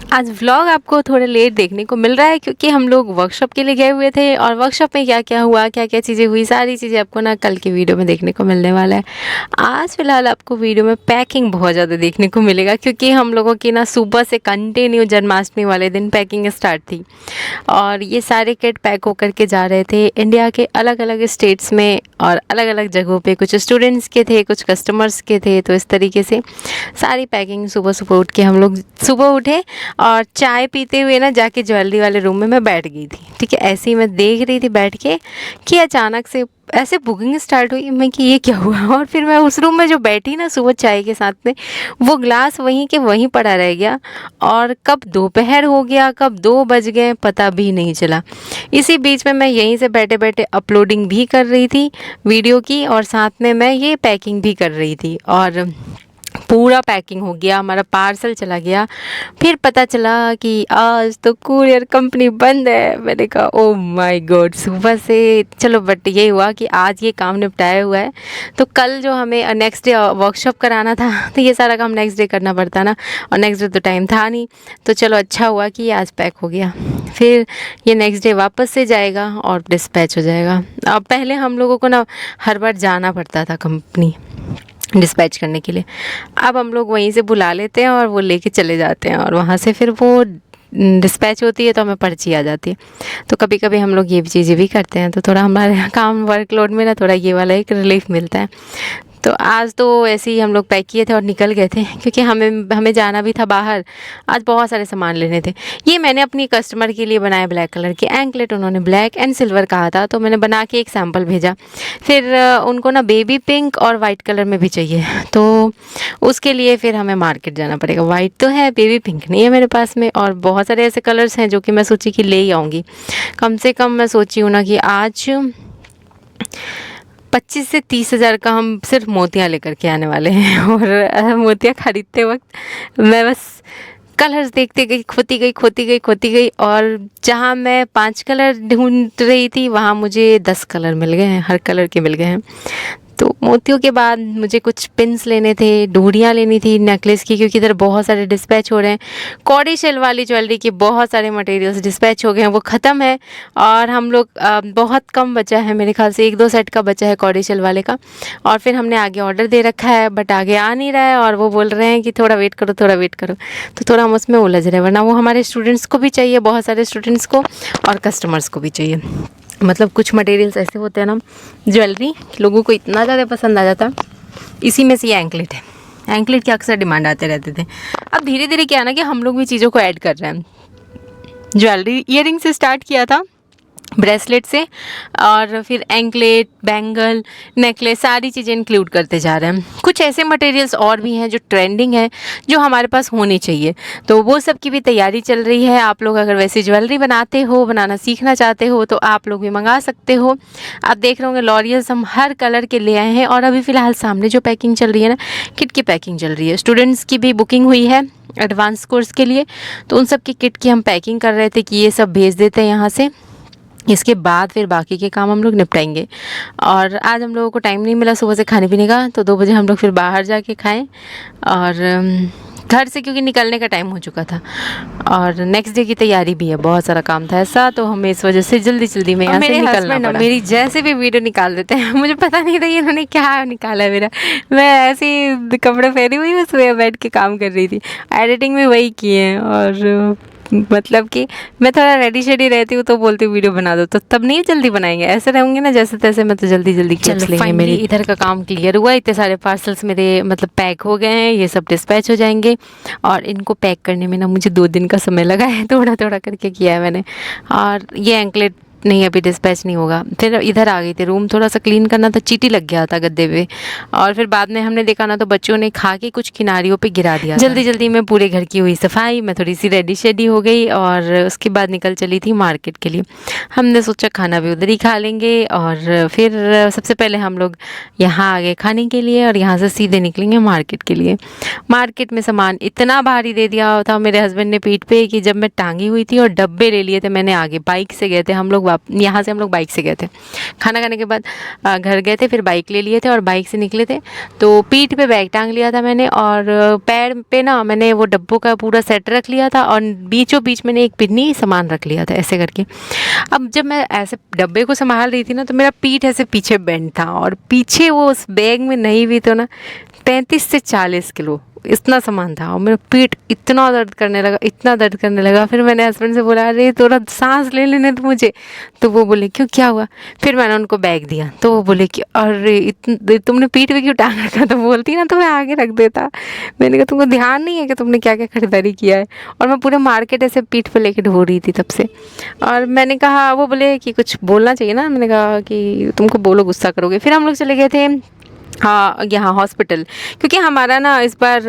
आज व्लॉग आपको थोड़ा लेट देखने को मिल रहा है क्योंकि हम लोग वर्कशॉप के लिए गए हुए थे और वर्कशॉप में क्या क्या हुआ, क्या क्या चीज़ें हुई, सारी चीज़ें आपको ना कल की वीडियो में देखने को मिलने वाला है। आज फ़िलहाल आपको वीडियो में पैकिंग बहुत ज़्यादा देखने को मिलेगा क्योंकि हम लोगों की ना सुबह से कंटिन्यू जन्माष्टमी वाले दिन पैकिंग स्टार्ट थी और ये सारे किट पैक होकर के जा रहे थे इंडिया के अलग अलग स्टेट्स में और अलग अलग जगहों पे। कुछ स्टूडेंट्स के थे, कुछ कस्टमर्स के थे, तो इस तरीके से सारी पैकिंग सुबह सुबह उठ के हम लोग सुबह उठे और चाय पीते हुए ना जाके ज्वेलरी वाले रूम में मैं बैठ गई थी। ठीक है, ऐसे ही मैं देख रही थी बैठ के कि अचानक से ऐसे बुकिंग स्टार्ट हुई। मैं कि ये क्या हुआ, और फिर मैं उस रूम में जो बैठी ना सुबह चाय के साथ में, वो ग्लास वहीं के वहीं पड़ा रह गया और कब दोपहर हो गया, कब 2 बज गए, पता भी नहीं चला। इसी बीच में मैं यहीं से बैठे बैठे अपलोडिंग भी कर रही थी वीडियो की और साथ में मैं ये पैकिंग भी कर रही थी और पूरा पैकिंग हो गया, हमारा पार्सल चला गया। फिर पता चला कि आज तो कुरियर कंपनी बंद है। मैंने कहा ओ माय गॉड, सुबह से चलो, बट ये हुआ कि आज ये काम निपटाया हुआ है तो कल जो हमें नेक्स्ट डे वर्कशॉप कराना था तो ये सारा काम नेक्स्ट डे करना पड़ता ना, और नेक्स्ट डे तो टाइम था नहीं, तो चलो अच्छा हुआ कि ये आज पैक हो गया। फिर ये नेक्स्ट डे वापस से जाएगा और डिस्पैच हो जाएगा। अब पहले हम लोगों को ना हर बार जाना पड़ता था कंपनी डिस्पैच करने के लिए, अब हम लोग वहीं से बुला लेते हैं और वो लेके चले जाते हैं और वहाँ से फिर वो डिस्पैच होती है तो हमें पर्ची आ जाती है। तो कभी कभी हम लोग ये भी चीज़ें भी करते हैं, तो थोड़ा हमारे काम वर्कलोड में ना थोड़ा ये वाला एक रिलीफ मिलता है। तो आज तो ऐसे ही हम लोग पैक किए थे और निकल गए थे क्योंकि हमें जाना भी था बाहर। आज बहुत सारे सामान लेने थे। ये मैंने अपनी कस्टमर के लिए बनाए ब्लैक कलर के एंकलेट, उन्होंने ब्लैक एंड सिल्वर कहा था तो मैंने बना के एक सैम्पल भेजा। फिर उनको ना बेबी पिंक और वाइट कलर में भी चाहिए, तो उसके लिए फिर हमें मार्केट जाना पड़ेगा। वाइट तो है, बेबी पिंक नहीं है मेरे पास में, और बहुत सारे ऐसे कलर्स हैं जो कि मैं सोची कि ले ही आऊँगी। कम से कम मैं सोची हूँ ना कि आज 25 से 30 हज़ार का हम सिर्फ मोतियाँ लेकर के आने वाले हैं और मोतियाँ खरीदते वक्त मैं बस कलर्स देखते गई, खोती गई और जहाँ मैं 5 कलर ढूंढ रही थी वहाँ मुझे 10 कलर मिल गए हैं, हर कलर के मिल गए हैं। तो मोतियों के बाद मुझे कुछ पिन्स लेने थे, डोरियाँ लेनी थी नेकलेस की, क्योंकि इधर बहुत सारे डिस्पैच हो रहे हैं। कौड़ी शेल वाली ज्वेलरी के बहुत सारे मटेरियल्स डिस्पैच हो गए हैं, वो ख़त्म है और हम लोग बहुत कम बचा है, मेरे ख्याल से 1-2 सेट का बचा है कौड़ी शेल वाले का। और फिर हमने आगे ऑर्डर दे रखा है बट आगे आ नहीं रहा है और वो बोल रहे हैं कि थोड़ा वेट करो, थोड़ा वेट करो। तो थोड़ा हम उसमें उलझ रहे हैं, वरना वो हमारे स्टूडेंट्स को भी चाहिए, बहुत सारे स्टूडेंट्स को, और कस्टमर्स को भी चाहिए। मतलब कुछ मटेरियल्स ऐसे होते हैं ना ज्वेलरी लोगों को इतना ज़्यादा पसंद आ जाता है। इसी में से ये एंकलेट है, एंकलेट की अक्सर डिमांड आते रहते थे। अब धीरे धीरे क्या है ना कि हम लोग भी चीज़ों को ऐड कर रहे हैं। ज्वेलरी ईयरिंग से स्टार्ट किया था, ब्रेसलेट से, और फिर एंकलेट, बैंगल, नेकलेस, सारी चीज़ें इंक्लूड करते जा रहे हैं। कुछ ऐसे मटेरियल्स और भी हैं जो ट्रेंडिंग है, जो हमारे पास होने चाहिए, तो वो सब की भी तैयारी चल रही है। आप लोग अगर वैसे ज्वेलरी बनाते हो, बनाना सीखना चाहते हो, तो आप लोग भी मंगा सकते हो। आप देख रहे होंगे लॉरियल्स हम हर कलर के ले आए हैं और अभी फ़िलहाल सामने जो पैकिंग चल रही है ना, किट की पैकिंग चल रही है। स्टूडेंट्स की भी बुकिंग हुई है एडवांस कोर्स के लिए, तो उन सब की किट की हम पैकिंग कर रहे थे कि ये सब भेज देते हैं यहाँ से। इसके बाद फिर बाकी के काम हम लोग निपटाएंगे। और आज हम लोगों को टाइम नहीं मिला सुबह से खाने पीने का, तो 2 बजे हम लोग फिर बाहर जाके खाएं और घर से क्योंकि निकलने का टाइम हो चुका था और नेक्स्ट डे की तैयारी भी है, बहुत सारा काम था ऐसा, तो हमें इस वजह से जल्दी जल्दी में यहाँ से निकलना पड़ा। मेरी जैसे भी वीडियो निकाल देते हैं, मुझे पता नहीं था इन्होंने क्या निकाला है मेरा। मैं ऐसे ही कपड़े पहनी हुई बस बैठ के काम कर रही थी, एडिटिंग भी वही की है। और मतलब कि मैं थोड़ा रेडी शेडी रहती हूँ तो बोलती हूँ वीडियो बना दो, तो तब नहीं जल्दी बनाएंगे, ऐसे रहूँगी ना जैसे तैसे मैं तो जल्दी जल्दी क्लिप्स लेंगे। मेरी इधर का काम क्लियर हुआ, इतने सारे पार्सल्स मेरे मतलब पैक हो गए हैं, ये सब डिस्पैच हो जाएंगे। और इनको पैक करने में ना मुझे 2 दिन का समय लगा है, थोड़ा थोड़ा करके किया है मैंने। और ये एंकलेट नहीं अभी डिस्पैच नहीं होगा। फिर इधर आ गई थी, रूम थोड़ा सा क्लीन करना था, चींटी लग गया था गद्दे पे, और फिर बाद में हमने देखा ना तो बच्चों ने खा के कुछ किनारियों पे गिरा दिया। जल्दी जल्दी में पूरे घर की हुई सफाई, मैं थोड़ी सी रेडी शेडी हो गई और उसके बाद निकल चली थी मार्केट के लिए। हमने सोचा खाना भी उधर ही खा लेंगे, और फिर सबसे पहले हम लोग यहाँ आ गए खाने के लिए और यहाँ से सीधे निकलेंगे मार्केट के लिए। मार्केट में सामान इतना भारी दे दिया था मेरे हस्बैंड ने पीठ पे कि जब मैं टांगी हुई थी और डब्बे ले लिए थे मैंने, आगे बाइक से गए थे हम लोग यहाँ से हम लोग बाइक से गए थे। खाना खाने के बाद घर गए थे, फिर बाइक ले लिए थे और बाइक से निकले थे। तो पीठ पे बैग टांग लिया था मैंने और पैर पे ना मैंने वो डब्बों का पूरा सेट रख लिया था और बीचों बीच मैंने एक पिन्नी सामान रख लिया था ऐसे करके। अब जब मैं ऐसे डब्बे को संभाल रही थी ना, तो मेरा पीठ ऐसे पीछे बेंड था और पीछे वो उस बैग में नहीं भी तो ना 35 से 40 किलो इतना सामान था और मेरा पीठ इतना दर्द करने लगा, इतना दर्द करने लगा। फिर मैंने हस्बैंड से बोला, अरे थोड़ा सांस ले लेने तो मुझे। तो वो बोले, क्यों, क्या हुआ? फिर मैंने उनको बैग दिया तो वो बोले कि अरे तुमने पीठ पे क्यों टांग रखा? तो बोलती ना तो मैं आगे रख देता। मैंने कहा तुमको ध्यान नहीं है कि तुमने क्या क्या खरीदारी किया है? और मैं पूरे मार्केट ऐसे पीठ पे लेके ढो रही थी तब से। और मैंने कहा, वो बोले कि कुछ बोलना चाहिए ना। मैंने कहा कि तुमको बोलो गुस्सा करोगे। फिर हम लोग चले गए थे हाँ यहाँ हॉस्पिटल, क्योंकि हमारा ना इस बार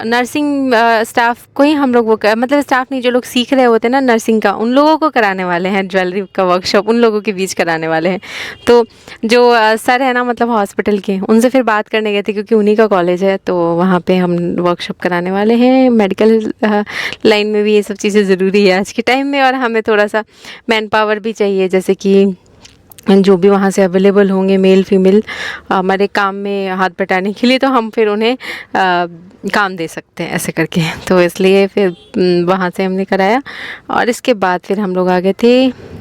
नर्सिंग स्टाफ को ही हम लोग मतलब स्टाफ नहीं, जो लोग सीख रहे होते हैं ना नर्सिंग का, उन लोगों को कराने वाले हैं ज्वेलरी का वर्कशॉप, उन लोगों के बीच कराने वाले हैं। तो जो सर है ना मतलब हॉस्पिटल के, उनसे फिर बात करने गए थे क्योंकि उन्हीं का कॉलेज है, तो वहाँ पे हम वर्कशॉप कराने वाले हैं। मेडिकल लाइन में भी ये सब चीज़ें ज़रूरी है आज के टाइम में, और हमें थोड़ा सा मैन पावर भी चाहिए, जैसे कि जो भी वहाँ से अवेलेबल होंगे मेल फीमेल हमारे काम में हाथ बटाने के लिए, तो हम फिर उन्हें काम दे सकते हैं ऐसे करके। तो इसलिए फिर वहाँ से हमने कराया और इसके बाद फिर हम लोग आ गए थे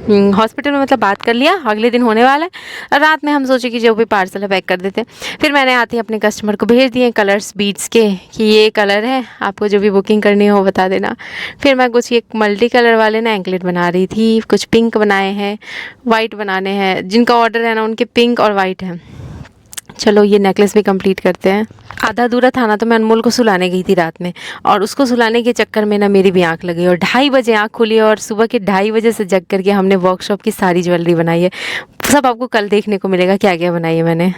हॉस्पिटल में, मतलब बात कर लिया अगले दिन होने वाला है। रात में हम सोचे कि जो भी पार्सल है पैक कर देते हैं। फिर मैंने आते ही अपने कस्टमर को भेज दिए कलर्स बीड्स के कि ये कलर है, आपको जो भी बुकिंग करनी हो बता देना। फिर मैं कुछ एक मल्टी कलर वाले ना एंकलेट बना रही थी, कुछ पिंक बनाए हैं, वाइट बनाने हैं, जिनका ऑर्डर है ना उनके पिंक और वाइट हैं। चलो ये नेकलेस भी कंप्लीट करते हैं। आधा अधूरा था ना, तो मैं अनमोल को सुलाने गई थी रात में, और उसको सुलाने के चक्कर में ना मेरी भी आंख लगी और 2:30 बजे आंख खुली और सुबह के 2:30 बजे से जग करके हमने वर्कशॉप की सारी ज्वेलरी बनाई है। सब आपको कल देखने को मिलेगा क्या क्या बनाई है मैंने।